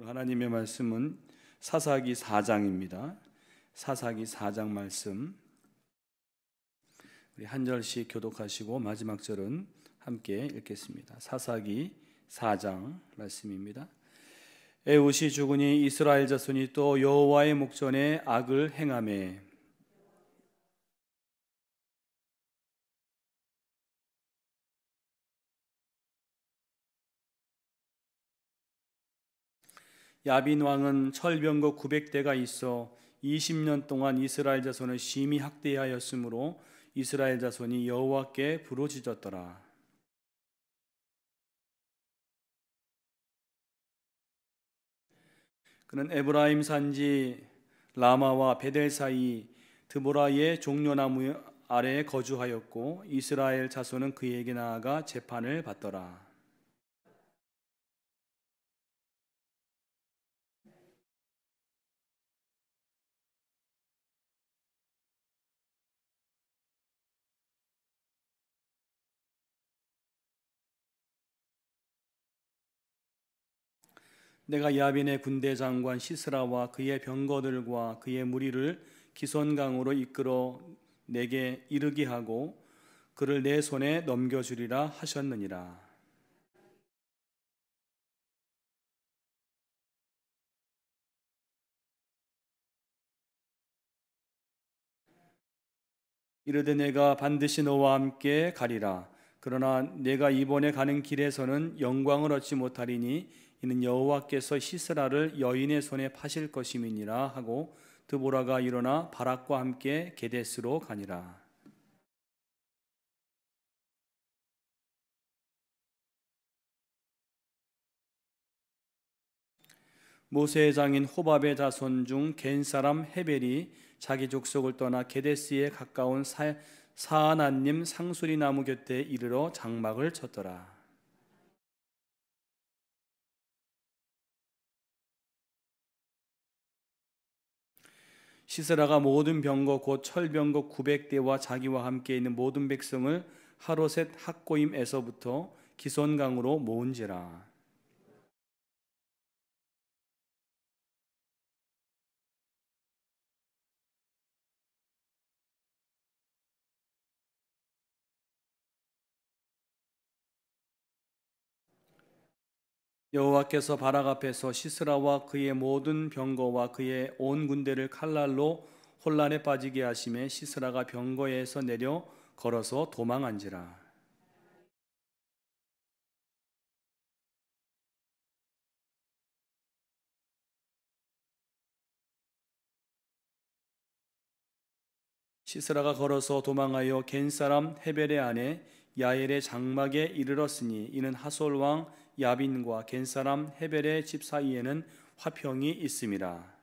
하나님의 말씀은 사사기 4장입니다. 사사기 4장 말씀 우리 한 절씩 교독하시고 마지막 절은 함께 읽겠습니다. 사사기 4장 말씀입니다. 에훗이 죽으니 이스라엘 자손이 또 여호와의 목전에 악을 행하매 야빈 왕은 철병거 900대가 있어 20년 동안 이스라엘 자손을 심히 학대하였으므로 이스라엘 자손이 여호와께 부르짖었더라. 그는 에브라임 산지 라마와 베델 사이 드보라의 종려나무 아래에 거주하였고 이스라엘 자손은 그에게 나아가 재판을 받더라. 내가 야빈의 군대 장관 시스라와 그의 병거들과 그의 무리를 기손강으로 이끌어 내게 이르게 하고 그를 내 손에 넘겨주리라 하셨느니라. 이르되 내가 반드시 너와 함께 가리라. 그러나 내가 이번에 가는 길에서는 영광을 얻지 못하리니 이는 여호와께서 시스라를 여인의 손에 파실 것임이니라 하고 드보라가 일어나 바락과 함께 게데스로 가니라. 모세의 장인 호밥의 자손 중 겐 사람 헤벨이 자기 족속을 떠나 게데스에 가까운 사아나님 상수리 나무 곁에 이르러 장막을 쳤더라. 시스라가 모든 병거 곧 철병거 900대와 자기와 함께 있는 모든 백성을 하로셋 학고임에서부터 기손강으로 모은지라. 여호와께서 바락 앞에서 시스라와 그의 모든 병거와 그의 온 군대를 칼날로 혼란에 빠지게 하심에 시스라가 병거에서 내려 걸어서 도망한지라. 시스라가 걸어서 도망하여 겐 사람 헤벨의 아내 야엘의 장막에 이르렀으니 이는 하솔 왕 야빈과 겐 사람 헤벨의 집 사이에는 화평이 있음이라.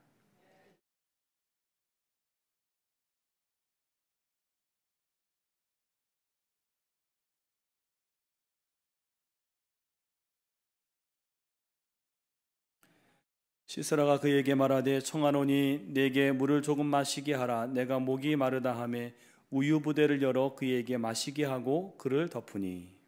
시스라가 그에게 말하되 청하노니 내게 물을 조금 마시게 하라. 내가 목이 마르다 하매 우유 부대를 열어 그에게 마시게 하고 그를 덮으니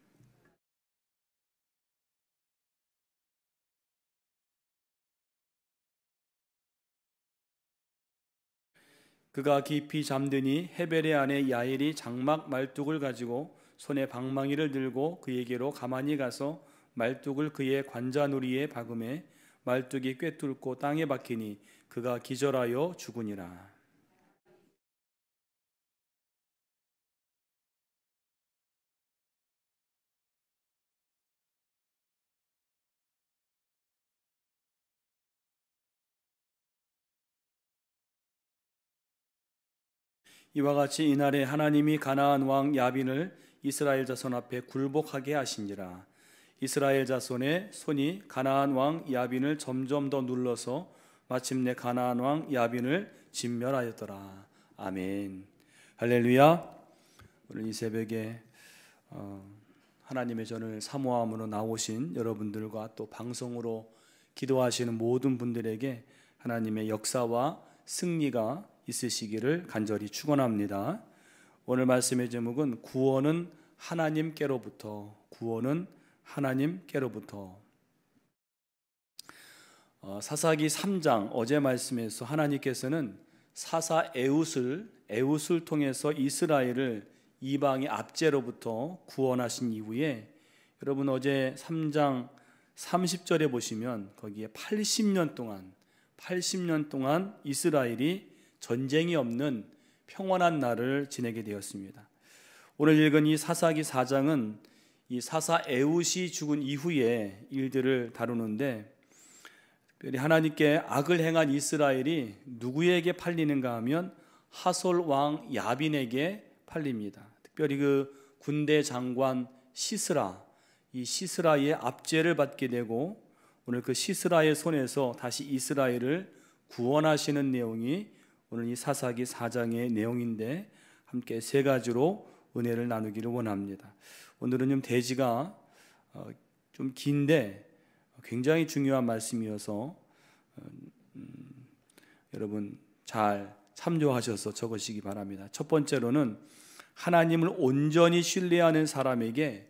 그가 깊이 잠드니 헤벨의 아내 야엘이 장막 말뚝을 가지고 손에 방망이를 들고 그에게로 가만히 가서 말뚝을 그의 관자놀이에 박음에 말뚝이 꿰뚫고 땅에 박히니 그가 기절하여 죽으니라. 이와 같이 이날에 하나님이 가나안 왕 야빈을 이스라엘 자손 앞에 굴복하게 하신지라. 이스라엘 자손의 손이 가나안 왕 야빈을 점점 더 눌러서 마침내 가나안 왕 야빈을 진멸하였더라. 아멘. 할렐루야. 오늘 이 새벽에 하나님의 전을 사모함으로 나오신 여러분들과 또 방송으로 기도하시는 모든 분들에게 하나님의 역사와 승리가 있으시기를 간절히 축원합니다. 오늘 말씀의 제목은 구원은 하나님께로부터, 구원은 하나님께로부터. 사사기 3장 어제 말씀에서 하나님께서는 사사 에웃을 통해서 이스라엘을 이방의 압제로부터 구원하신 이후에 여러분 어제 3장 30절에 보시면 거기에 80년 동안 이스라엘이 전쟁이 없는 평안한 날을 지내게 되었습니다. 오늘 읽은 이 사사기 4장은 이 사사 에웃이 죽은 이후의 일들을 다루는데, 특별히 하나님께 악을 행한 이스라엘이 누구에게 팔리는가 하면 하솔 왕 야빈에게 팔립니다. 특별히 그 군대 장관 이 시스라의 압제를 받게 되고, 오늘 그 시스라의 손에서 다시 이스라엘을 구원하시는 내용이 오늘 이 사사기 4장의 내용인데, 함께 세 가지로 은혜를 나누기를 원합니다. 오늘은 좀 대지가 좀 긴데 굉장히 중요한 말씀이어서 여러분 잘 참조하셔서 적으시기 바랍니다. 첫 번째로는 하나님을 온전히 신뢰하는 사람에게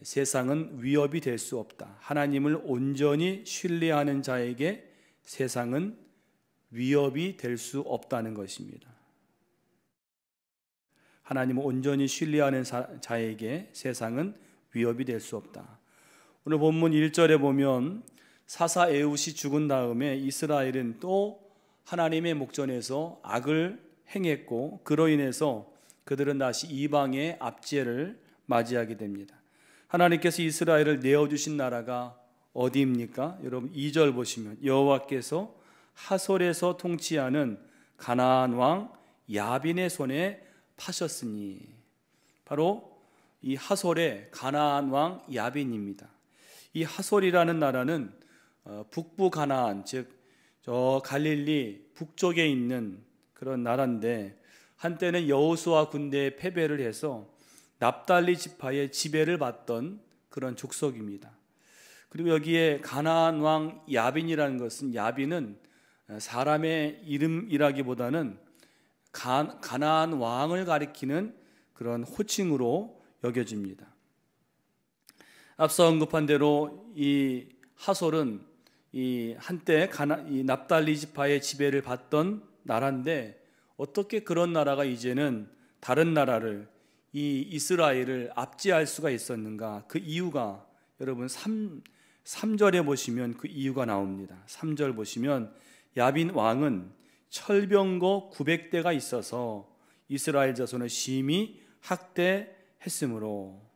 세상은 위협이 될 수 없다. 하나님을 온전히 신뢰하는 자에게 세상은 위협이 될 수 없다는 것입니다. 하나님을 온전히 신뢰하는 자에게 세상은 위협이 될 수 없다. 오늘 본문 1절에 보면 사사 에웃이 죽은 다음에 이스라엘은 또 하나님의 목전에서 악을 행했고, 그로 인해서 그들은 다시 이방의 압제를 맞이하게 됩니다. 하나님께서 이스라엘을 내어주신 나라가 어디입니까? 여러분 2절 보시면 여호와께서 하솔에서 통치하는 가나안 왕 야빈의 손에 파셨으니, 바로 이 하솔의 가나안 왕 야빈입니다. 이 하솔이라는 나라는 북부 가나안, 즉 저 갈릴리 북쪽에 있는 그런 나라인데, 한때는 여호수아 군대에 패배를 해서 납달리 지파의 지배를 받던 그런 족속입니다. 그리고 여기에 가나안 왕 야빈이라는 것은, 야빈은 사람의 이름이라기보다는 가나안 왕을 가리키는 그런 호칭으로 여겨집니다. 앞서 언급한 대로 이 하솔은 이 한때 이 납달리 지파의 지배를 받던 나라인데, 어떻게 그런 나라가 이제는 다른 나라를, 이 이스라엘을 압제할 수가 있었는가? 그 이유가 여러분 3절에 보시면 그 이유가 나옵니다. 3절 보시면 야빈 왕은 철병거 900대가 있어서 이스라엘 자손을 심히 학대했으므로.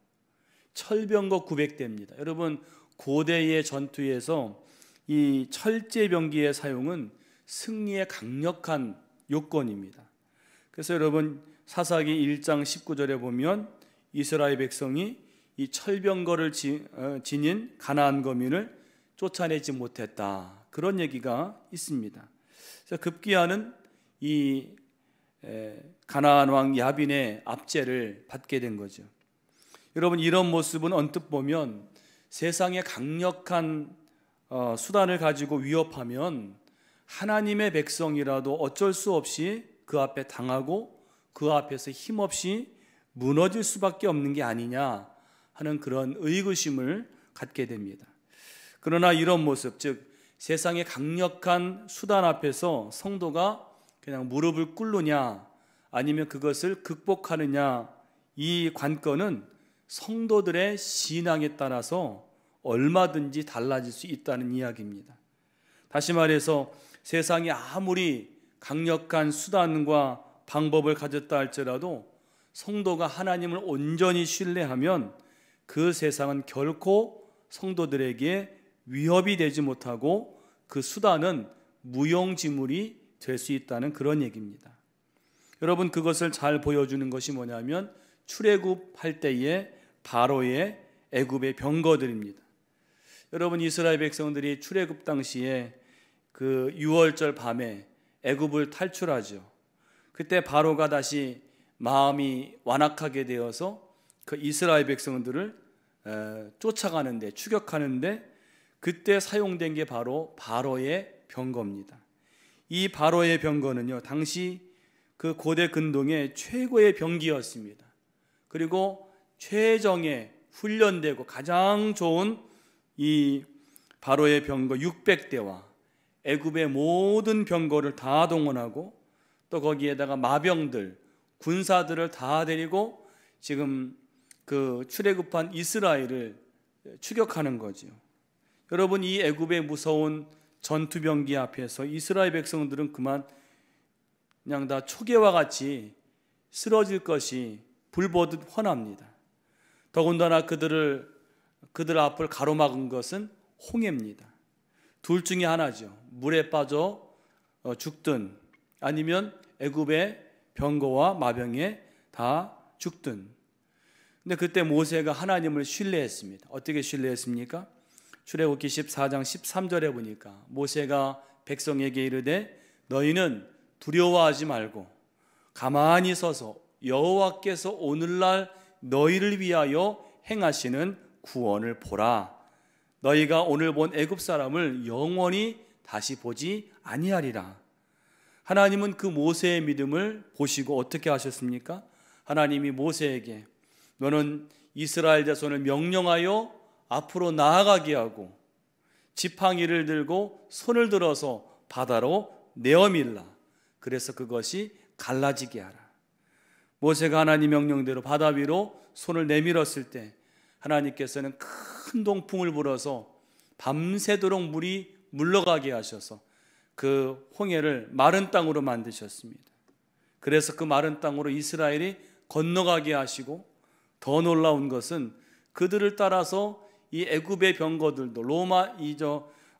철병거 900대입니다. 여러분 고대의 전투에서 이 철제병기의 사용은 승리의 강력한 요건입니다. 그래서 여러분 사사기 1장 19절에 보면 이스라엘 백성이 이 철병거를 지닌 가나안 거민을 쫓아내지 못했다, 그런 얘기가 있습니다. 그래서 급기야는 이 가나안 왕 야빈의 압제를 받게 된 거죠. 여러분 이런 모습은 언뜻 보면 세상의 강력한 수단을 가지고 위협하면 하나님의 백성이라도 어쩔 수 없이 그 앞에 당하고 그 앞에서 힘없이 무너질 수밖에 없는 게 아니냐 하는 그런 의구심을 갖게 됩니다. 그러나 이런 모습, 즉 세상의 강력한 수단 앞에서 성도가 그냥 무릎을 꿇느냐 아니면 그것을 극복하느냐, 이 관건은 성도들의 신앙에 따라서 얼마든지 달라질 수 있다는 이야기입니다. 다시 말해서 세상이 아무리 강력한 수단과 방법을 가졌다 할지라도 성도가 하나님을 온전히 신뢰하면 그 세상은 결코 성도들에게 위협이 되지 못하고 그 수단은 무용지물이 될 수 있다는 그런 얘기입니다. 여러분 그것을 잘 보여주는 것이 뭐냐면 출애굽할 때의 바로의 애굽의 병거들입니다. 여러분 이스라엘 백성들이 출애굽 당시에 그 6월절 밤에 애굽을 탈출하죠. 그때 바로가 다시 마음이 완악하게 되어서 그 이스라엘 백성들을 쫓아가는데, 추격하는데 그때 사용된 게 바로 바로의 병거입니다. 이 바로의 병거는요, 당시 그 고대 근동의 최고의 병기였습니다. 그리고 최정예 훈련되고 가장 좋은 이 바로의 병거 600대와 애굽의 모든 병거를 다 동원하고 또 거기에다가 마병들, 군사들을 다 데리고 지금 그 출애굽한 이스라엘을 추격하는 거죠. 여러분, 이 애굽의 무서운 전투병기 앞에서 이스라엘 백성들은 그냥 다 초계와 같이 쓰러질 것이 불보듯 훤합니다. 더군다나 그들 앞을 가로막은 것은 홍해입니다. 둘 중에 하나죠. 물에 빠져 죽든 아니면 애굽의 병거와 마병에 다 죽든. 근데 그때 모세가 하나님을 신뢰했습니다. 어떻게 신뢰했습니까? 출애굽기 14장 13절에 보니까 모세가 백성에게 이르되 너희는 두려워하지 말고 가만히 서서 여호와께서 오늘날 너희를 위하여 행하시는 구원을 보라. 너희가 오늘 본 애굽 사람을 영원히 다시 보지 아니하리라. 하나님은 그 모세의 믿음을 보시고 어떻게 하셨습니까? 하나님이 모세에게 너는 이스라엘 자손을 명령하여 앞으로 나아가게 하고 지팡이를 들고 손을 들어서 바다로 내어밀라. 그래서 그것이 갈라지게 하라. 모세가 하나님 명령대로 바다 위로 손을 내밀었을 때 하나님께서는 큰 동풍을 불어서 밤새도록 물이 물러가게 하셔서 그 홍해를 마른 땅으로 만드셨습니다. 그래서 그 마른 땅으로 이스라엘이 건너가게 하시고 더 놀라운 것은 그들을 따라서 이 애굽의 병거들도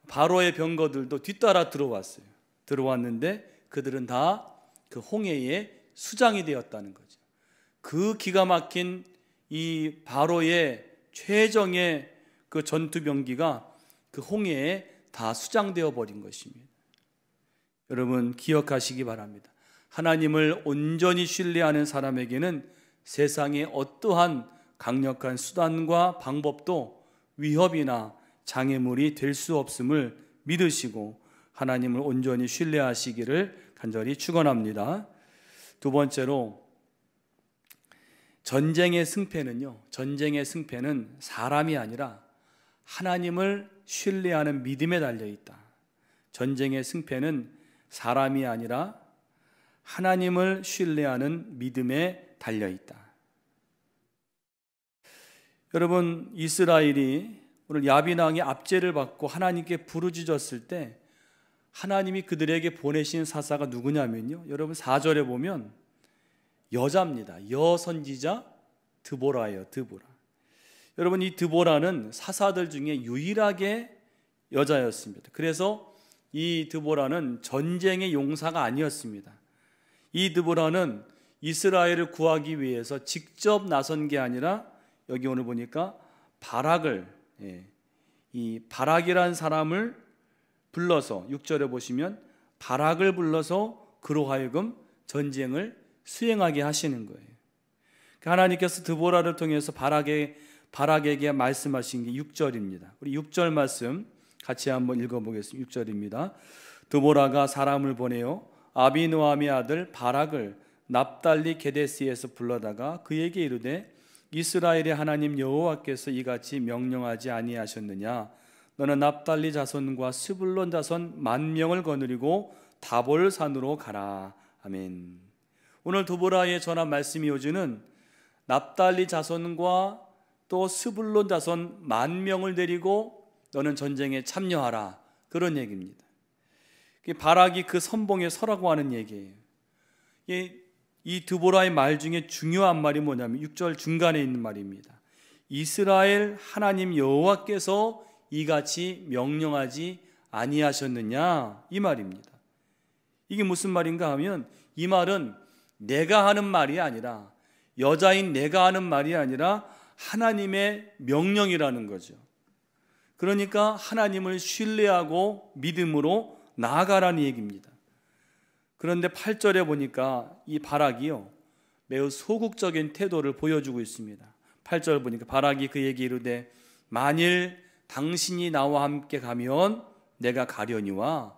바로의 병거들도 뒤따라 들어왔어요. 들어왔는데 그들은 다 그 홍해의 수장이 되었다는 거죠. 그 기가 막힌 이 바로의 최정의 그 전투병기가 그 홍해에 다 수장되어 버린 것입니다. 여러분 기억하시기 바랍니다. 하나님을 온전히 신뢰하는 사람에게는 세상의 어떠한 강력한 수단과 방법도 위협이나 장애물이 될 수 없음을 믿으시고 하나님을 온전히 신뢰하시기를 간절히 축원합니다. 두 번째로 전쟁의 승패는 사람이 아니라 하나님을 신뢰하는 믿음에 달려 있다. 전쟁의 승패는 사람이 아니라 하나님을 신뢰하는 믿음에 달려 있다. 여러분, 이스라엘이 오늘 야빈 왕의 압제를 받고 하나님께 부르짖었을 때 하나님이 그들에게 보내신 사사가 누구냐면요, 여러분 4절에 보면 여자입니다. 여선지자 드보라예요. 드보라. 여러분, 이 드보라는 사사들 중에 유일하게 여자였습니다. 그래서 이 드보라는 전쟁의 용사가 아니었습니다. 이 드보라는 이스라엘을 구하기 위해서 직접 나선 게 아니라 여기 오늘 보니까 이 바락이라는 사람을 불러서 6절에 보시면 바락을 불러서 그로 하여금 전쟁을 수행하게 하시는 거예요. 하나님께서 드보라를 통해서 바락에게 말씀하신 게 6절입니다. 우리 6절 말씀 같이 한번 읽어보겠습니다. 6절입니다. 드보라가 사람을 보내어 아비노함의 아들 바락을 납달리 게데스에서 불러다가 그에게 이르되 이스라엘의 하나님 여호와께서 이같이 명령하지 아니하셨느냐? 너는 납달리 자손과 스불론 자손 10,000명을 거느리고 다볼 산으로 가라. 아멘. 오늘 드보라의 전한 말씀이 요지는 납달리 자손과 또 스불론 자손 10,000명을 데리고 너는 전쟁에 참여하라. 그런 얘기입니다. 바락이 그 선봉에 서라고 하는 얘기예요. 이 드보라의 말 중에 중요한 말이 뭐냐면 6절 중간에 있는 말입니다. 이스라엘 하나님 여호와께서 이같이 명령하지 아니하셨느냐, 이 말입니다. 이게 무슨 말인가 하면 이 말은 내가 하는 말이 아니라, 여자인 내가 하는 말이 아니라 하나님의 명령이라는 거죠. 그러니까 하나님을 신뢰하고 믿음으로 나아가라는 얘기입니다. 그런데 8절에 보니까 이 바락이요, 매우 소극적인 태도를 보여주고 있습니다. 8절 보니까 바락이 그에게 이르되 만일 당신이 나와 함께 가면 내가 가려니와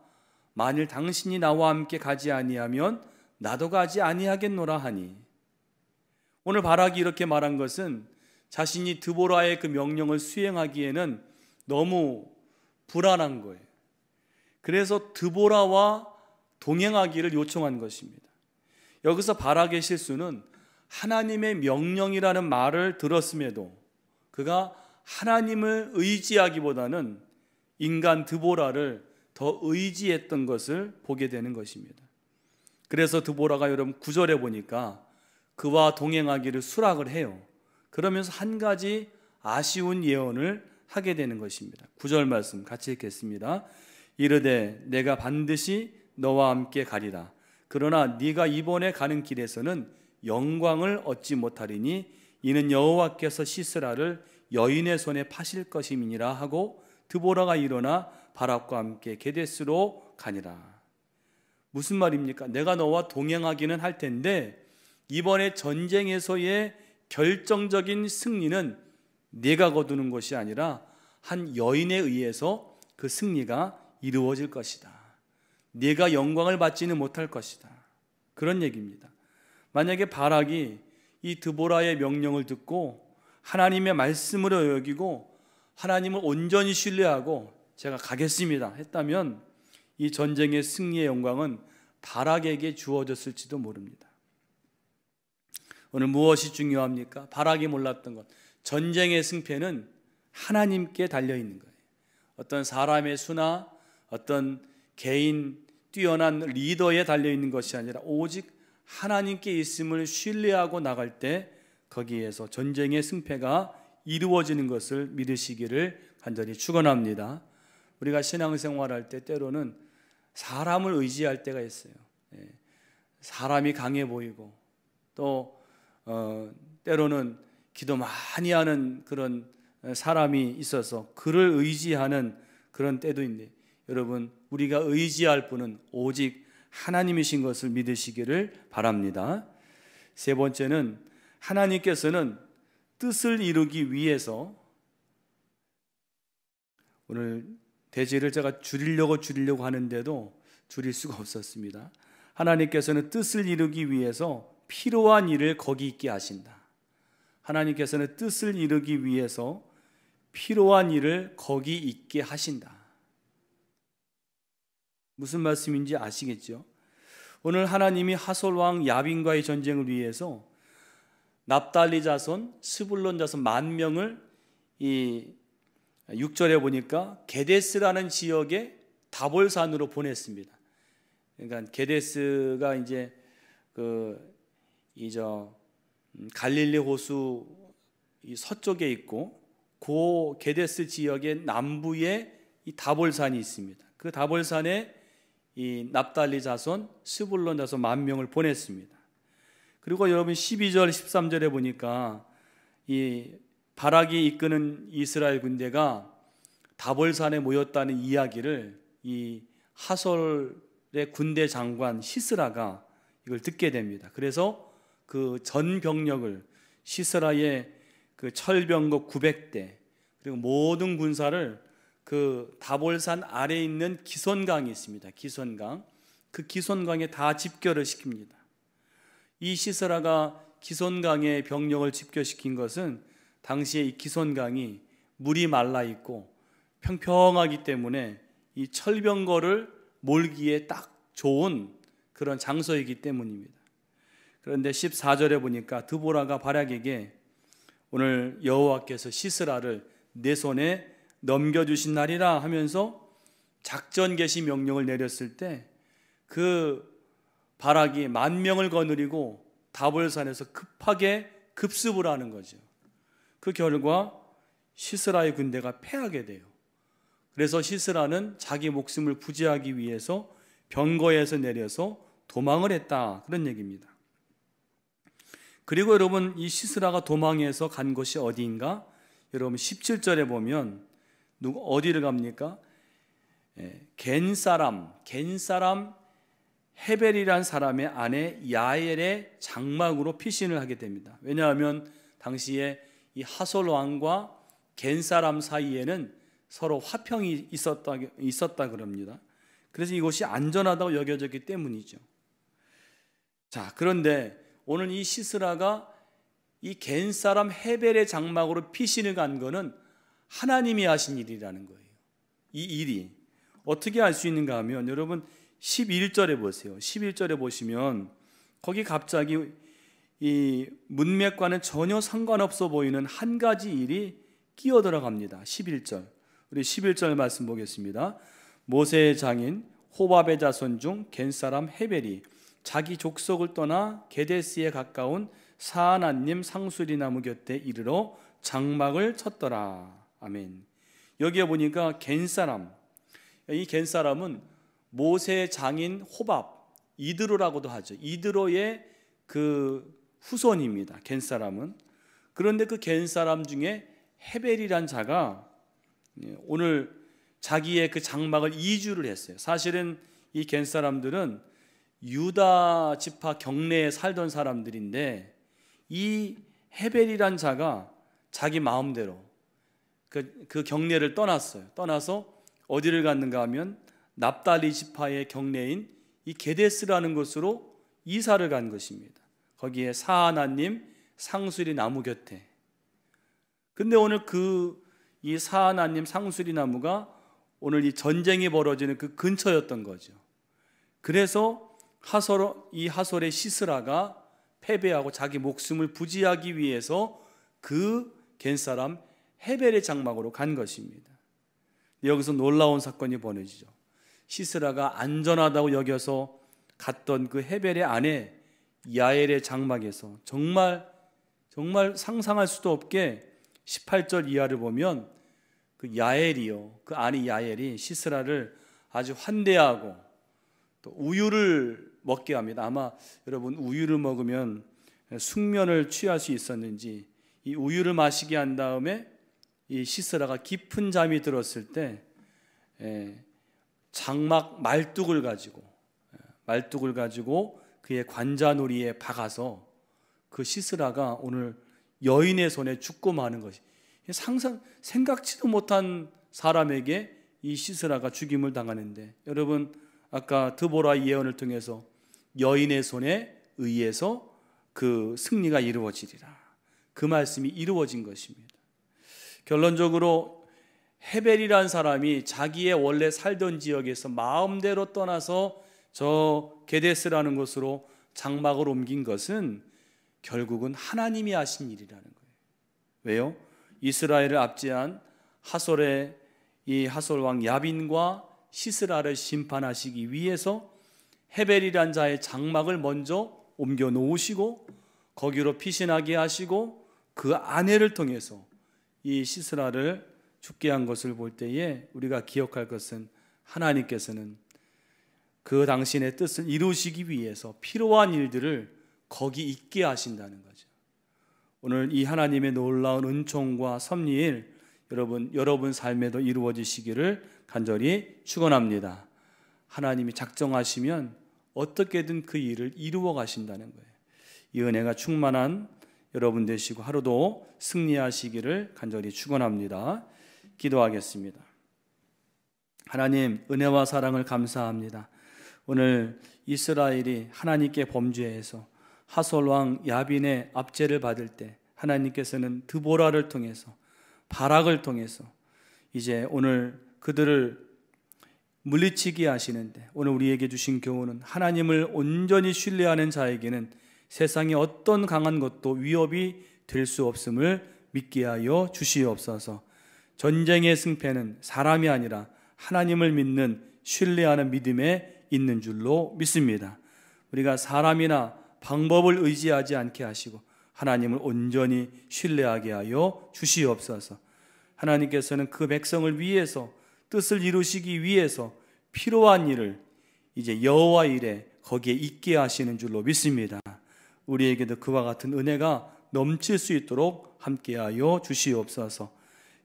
만일 당신이 나와 함께 가지 아니하면 나도 가지 아니하겠노라 하니. 오늘 바락이 이렇게 말한 것은 자신이 드보라의 그 명령을 수행하기에는 너무 불안한 거예요. 그래서 드보라와 동행하기를 요청한 것입니다. 여기서 바락의 실수는 하나님의 명령이라는 말을 들었음에도 그가 하나님을 의지하기보다는 인간 드보라를 더 의지했던 것을 보게 되는 것입니다. 그래서 드보라가 여러분 9절에 보니까 그와 동행하기를 수락을 해요. 그러면서 한 가지 아쉬운 예언을 하게 되는 것입니다. 9절 말씀 같이 읽겠습니다. 이르되 내가 반드시 너와 함께 가리라. 그러나 네가 이번에 가는 길에서는 영광을 얻지 못하리니 이는 여호와께서 시스라를 여인의 손에 파실 것임이니라 하고 드보라가 일어나 바락과 함께 게데스로 가니라. 무슨 말입니까? 내가 너와 동행하기는 할 텐데 이번에 전쟁에서의 결정적인 승리는 네가 거두는 것이 아니라 한 여인에 의해서 그 승리가 이루어질 것이다. 네가 영광을 받지는 못할 것이다. 그런 얘기입니다. 만약에 바락이 이 드보라의 명령을 듣고 하나님의 말씀으로 여기고 하나님을 온전히 신뢰하고 제가 가겠습니다 했다면 이 전쟁의 승리의 영광은 바락에게 주어졌을지도 모릅니다. 오늘 무엇이 중요합니까? 바락이 몰랐던 것. 전쟁의 승패는 하나님께 달려있는 거예요. 어떤 사람의 수나 어떤 개인 뛰어난 리더에 달려있는 것이 아니라 오직 하나님께 있음을 신뢰하고 나갈 때 거기에서 전쟁의 승패가 이루어지는 것을 믿으시기를 간절히 축원합니다. 우리가 신앙생활할 때 때로는 사람을 의지할 때가 있어요. 사람이 강해 보이고 또 때로는 기도 많이 하는 그런 사람이 있어서 그를 의지하는 그런 때도 있는데 여러분 우리가 의지할 분은 오직 하나님이신 것을 믿으시기를 바랍니다. 세 번째는 하나님께서는 뜻을 이루기 위해서 오늘 대지를 제가 줄이려고 하는데도 줄일 수가 없었습니다. 하나님께서는 뜻을 이루기 위해서 필요한 일을 거기 있게 하신다. 하나님께서는 뜻을 이루기 위해서 필요한 일을 거기 있게 하신다. 무슨 말씀인지 아시겠죠? 오늘 하나님이 하솔 왕 야빈과의 전쟁을 위해서 납달리 자손, 스불론 자손 10,000명을 이 6절에 보니까 게데스라는 지역의 다볼산으로 보냈습니다. 그러니까 게데스가 이제 갈릴리 호수 이 서쪽에 있고 그 게데스 지역의 남부에 이 다볼산이 있습니다. 그 다볼산에 이 납달리 자손, 스불론 자손 10,000명을 보냈습니다. 그리고 여러분 12절, 13절에 보니까 이 바락이 이끄는 이스라엘 군대가 다볼산에 모였다는 이야기를 이 하솔의 군대 장관 시스라가 이걸 듣게 됩니다. 그래서 그 전 병력을 시스라의 그 철병거 900대 그리고 모든 군사를 그 다볼산 아래에 있는 기손강이 있습니다. 기손강. 그 기손강에 다 집결을 시킵니다. 이 시스라가 기손강에 병력을 집결시킨 것은 당시에 이 기손강이 물이 말라 있고 평평하기 때문에 이 철병거를 몰기에 딱 좋은 그런 장소이기 때문입니다. 그런데 14절에 보니까 드보라가 바락에게 오늘 여호와께서 시스라를 내 손에 넘겨주신 날이라 하면서 작전 개시 명령을 내렸을 때 그 바락이 10,000명을 거느리고 다볼산에서 급하게 급습을 하는 거죠. 그 결과 시스라의 군대가 패하게 돼요. 그래서 시스라는 자기 목숨을 부지하기 위해서 병거에서 내려서 도망을 했다. 그런 얘기입니다. 그리고 여러분 이 시스라가 도망해서 간 곳이 어디인가? 여러분 17절에 보면 어디를 갑니까? 겐사람 헤벨이란 사람의 아내 야엘의 장막으로 피신을 하게 됩니다. 왜냐하면 당시에 이 하솔 왕과 겐사람 사이에는 서로 화평이 있었다 그럽니다. 그래서 이곳이 안전하다고 여겨졌기 때문이죠. 자, 그런데 오늘 이 시스라가 이 겐사람 헤벨의 장막으로 피신을 간 거는 하나님이 하신 일이라는 거예요. 이 일이 어떻게 알 수 있는가 하면 여러분 11절에 보세요. 11절에 보시면 거기 갑자기 이 문맥과는 전혀 상관없어 보이는 한 가지 일이 끼어 들어갑니다. 11절. 우리 11절 말씀 보겠습니다. 모세의 장인 호밥의 자손 중 겐사람 헤벨이 자기 족속을 떠나 게데스에 가까운 사하나님 상수리 나무 곁에 이르러 장막을 쳤더라. 아멘. 여기에 보니까 겐사람, 이 겐사람은 모세의 장인 호밥, 이드로라고도 하죠. 이드로의 그 후손입니다. 겐사람은. 그런데 그 겐사람 중에 헤벨이란 자가 오늘 자기의 그 장막을 이주를 했어요. 사실은 이 겐사람들은 유다 지파 경내에 살던 사람들인데 이 헤벨이란 자가 자기 마음대로 그 경내를 떠났어요. 떠나서 어디를 갔는가 하면 납달리 지파의 경내인 이 게데스라는 곳으로 이사를 간 것입니다. 거기에 사하나님 상수리 나무 곁에. 근데 오늘 이 사하나님 상수리 나무가 오늘 이 전쟁이 벌어지는 그 근처였던 거죠. 그래서 이 하솔의 시스라가 패배하고 자기 목숨을 부지하기 위해서 그 겐사람 헤벨의 장막으로 간 것입니다. 여기서 놀라운 사건이 벌어지죠. 시스라가 안전하다고 여겨서 갔던 그 헤벨의 아내 야엘의 장막에서 정말 상상할 수도 없게 18절 이하를 보면 그 야엘이요, 그 아내 야엘이 시스라를 아주 환대하고 또 우유를 먹게 합니다. 아마 여러분 우유를 먹으면 숙면을 취할 수 있었는지 이 우유를 마시게 한 다음에 이 시스라가 깊은 잠이 들었을 때 장막 말뚝을 가지고 그의 관자놀이에 박아서 그 시스라가 오늘 여인의 손에 죽고 마는 것이 생각지도 못한 사람에게 이 시스라가 죽임을 당하는데 여러분 아까 드보라 예언을 통해서 여인의 손에 의해서 그 승리가 이루어지리라 그 말씀이 이루어진 것입니다. 결론적으로 헤벨이란 사람이 자기의 원래 살던 지역에서 마음대로 떠나서 저 게데스라는 곳으로 장막을 옮긴 것은 결국은 하나님이 하신 일이라는 거예요. 왜요? 이스라엘을 압제한 하솔의 이 하솔 왕 야빈과 시스라를 심판하시기 위해서 헤벨이란 자의 장막을 먼저 옮겨 놓으시고 거기로 피신하게 하시고 그 아내를 통해서 이 시스라를 죽게 한 것을 볼 때에 우리가 기억할 것은 하나님께서는 그 당신의 뜻을 이루시기 위해서 필요한 일들을 거기 있게 하신다는 거죠. 오늘 이 하나님의 놀라운 은총과 섭리일 여러분 삶에도 이루어지시기를 간절히 축원합니다. 하나님이 작정하시면 어떻게든 그 일을 이루어 가신다는 거예요. 이 은혜가 충만한 여러분 되시고 하루도 승리하시기를 간절히 축원합니다. 기도하겠습니다. 하나님 은혜와 사랑을 감사합니다. 오늘 이스라엘이 하나님께 범죄해서 하솔 왕 야빈의 압제를 받을 때 하나님께서는 드보라를 통해서 바락을 통해서 이제 오늘 그들을 물리치게 하시는데 오늘 우리에게 주신 교훈은 하나님을 온전히 신뢰하는 자에게는 세상의 어떤 강한 것도 위협이 될 수 없음을 믿게 하여 주시옵소서. 전쟁의 승패는 사람이 아니라 하나님을 믿는 신뢰하는 믿음에 있는 줄로 믿습니다. 우리가 사람이나 방법을 의지하지 않게 하시고 하나님을 온전히 신뢰하게 하여 주시옵소서. 하나님께서는 그 백성을 위해서 뜻을 이루시기 위해서 필요한 일을 이제 여호와 일에 거기에 있게 하시는 줄로 믿습니다. 우리에게도 그와 같은 은혜가 넘칠 수 있도록 함께하여 주시옵소서.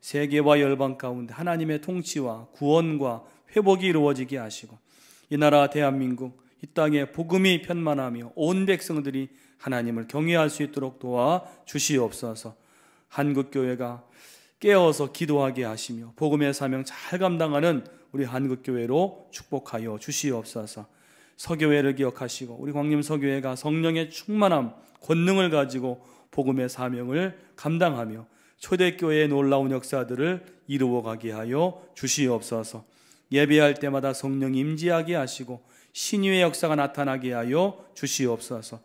세계와 열방 가운데 하나님의 통치와 구원과 회복이 이루어지게 하시고 이 나라 대한민국 이 땅에 복음이 편만하며 온 백성들이 하나님을 경외할 수 있도록 도와 주시옵소서. 한국교회가 깨어서 기도하게 하시며 복음의 사명 잘 감당하는 우리 한국교회로 축복하여 주시옵소서. 서교회를 기억하시고 우리 광림서교회가 성령의 충만함, 권능을 가지고 복음의 사명을 감당하며 초대교회의 놀라운 역사들을 이루어 가게 하여 주시옵소서. 예배할 때마다 성령 임재하게 하시고 신유의 역사가 나타나게 하여 주시옵소서.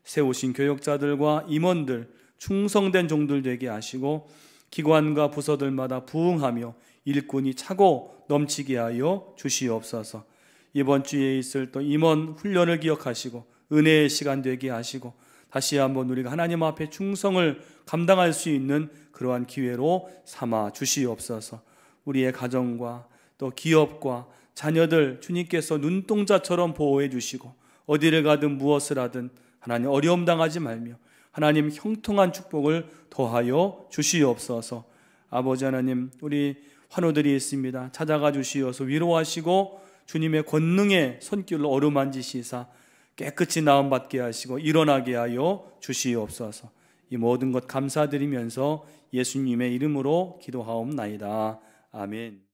세우신 교역자들과 임원들, 충성된 종들 되게 하시고 기관과 부서들마다 부흥하며 일꾼이 차고 넘치게 하여 주시옵소서. 이번 주에 있을 또 임원 훈련을 기억하시고 은혜의 시간 되게 하시고 다시 한번 우리가 하나님 앞에 충성을 감당할 수 있는 그러한 기회로 삼아 주시옵소서. 우리의 가정과 또 기업과 자녀들 주님께서 눈동자처럼 보호해 주시고 어디를 가든 무엇을 하든 하나님 어려움 당하지 말며 하나님 형통한 축복을 더하여 주시옵소서. 아버지 하나님, 우리 환우들이 있습니다. 찾아가 주시어서 위로하시고 주님의 권능의 손길로 어루만지시사 깨끗이 나음받게 하시고 일어나게 하여 주시옵소서. 이 모든 것 감사드리면서 예수님의 이름으로 기도하옵나이다. 아멘.